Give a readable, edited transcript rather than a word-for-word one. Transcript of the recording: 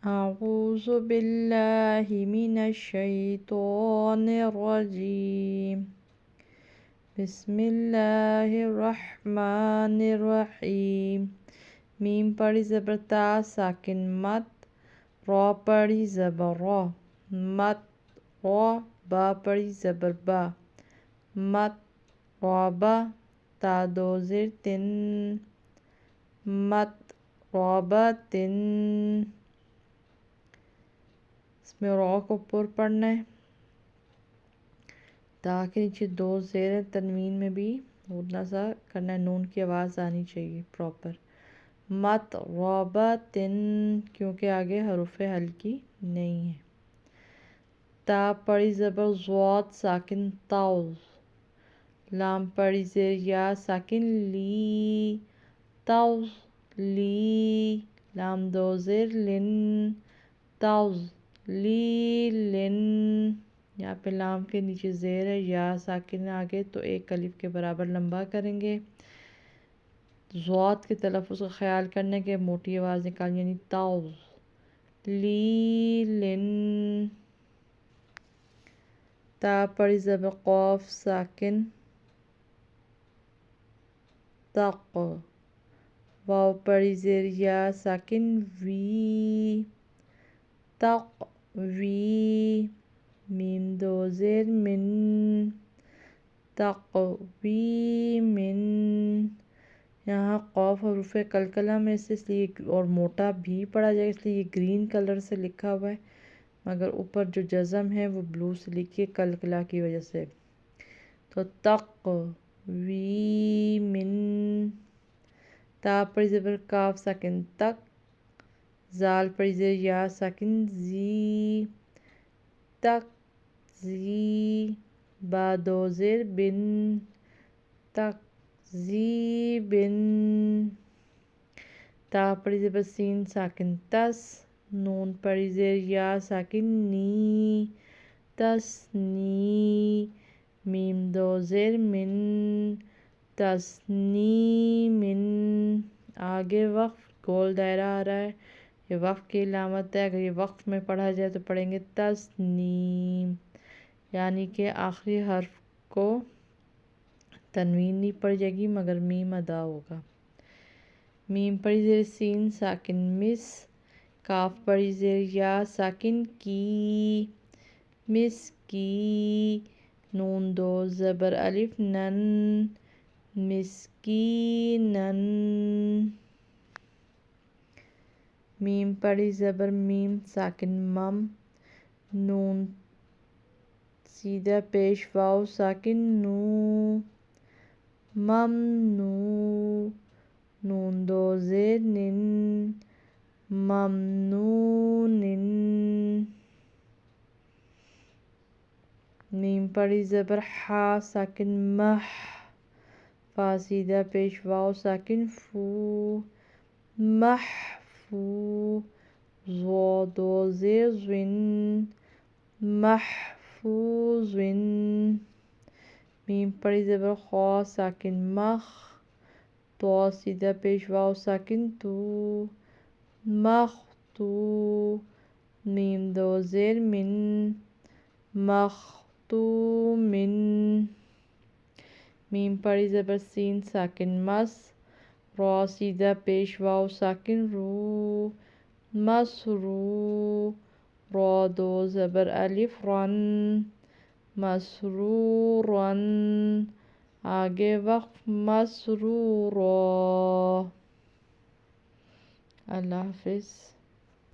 اعوذ باللہ من الشیطان الرجیم بسم اللہ الرحمن الرحیم۔ میم پڑھی زبر تا ساکن مت، را پڑھی زبر را مت را، با پڑھی زبر با مت رابا، تا دو زیر تن مت رابطن۔ اس میں را کو پر پڑھنا ہے، تا کے نیچے دو زیر ہے، تنوین میں بھی اتنا سا کرنا ہے، نون کی آواز آنی چاہیے پراپر۔ مت رابطن، کیونکہ آگے حروف ہلکی نہیں ہے۔ تا پڑھی زبر ضاد ساکن تاؤ، لام پڑھی زیر یا ساکن لی تاؤ لی، لام دو زیر لن تاؤ لی لن۔ یہاں پہ لام کے نیچے زیر ہے، یا ساکن آگے تو ایک الف کے برابر لمبا کریں گے۔ ضاد کے تلفظ کا خیال کرنے کے موٹی آواز نکالیں، یعنی تاؤ لی لن۔ تا پڑھی زبر قاف ساکن تق، واو پڑھی زیر یا ساکن وی تق وی، میم دو زیر من تقوی من۔ یہاں قاف حروف قلقلہ میں سے اس لیے اور موٹا بھی پڑھا جائے، اس لیے یہ گرین کلر سے لکھا ہوا ہے، مگر اوپر جو جزم ہے وہ بلو سے لکھی ہے قلقلہ کی وجہ سے۔ تو تقوی من۔ تا پڑھی زبر کاف ساکن تک، زال پڑھی زیر یا ساکن زی تک زی، با دو زیر بن تک زی بن۔ تا پڑھی زبر سین ساکن تس، نون پڑھی زیر یا ساکن نی تس نی، میم دو زیر من تس نی من۔ آگے وقف گول دائرہ آ رہا ہے، یہ وقف کی علامت ہے، اگر یہ وقف میں پڑھا جائے تو پڑھیں گے تسنیم، یعنی کہ آخری حرف کو تنوین نہیں پڑ جائے گی مگر میم ادا ہوگا۔ میم پڑھی زیر سین ساکن مس، کاف پڑھی زیر یا ساکن کی مس کی، نون دو زبر الف نن مسکینن۔ میم پڑھی زبر میم ساکن مم، نون سیدھا پیش واو ساکن نو ممنو، نون دو زیر نن ممنونن۔ میم پڑھی زبر حا ساکن مح، فا سیدھا پیش واو ساکن فو محفو، زو دو زیر زن محفوظن۔ میم پڑھی زبر خا ساکن مخ، تو سیدھا پیش واو ساکن تو مختو، میم دو زیر من مختومن۔ میم پڑھی زبر سین ساکن مس، را سیدھا پیش واو ساکن رو مسرو، را دو زبر الف رن مسرورن، آگے وقف مسرورا۔ اللہ حافظ۔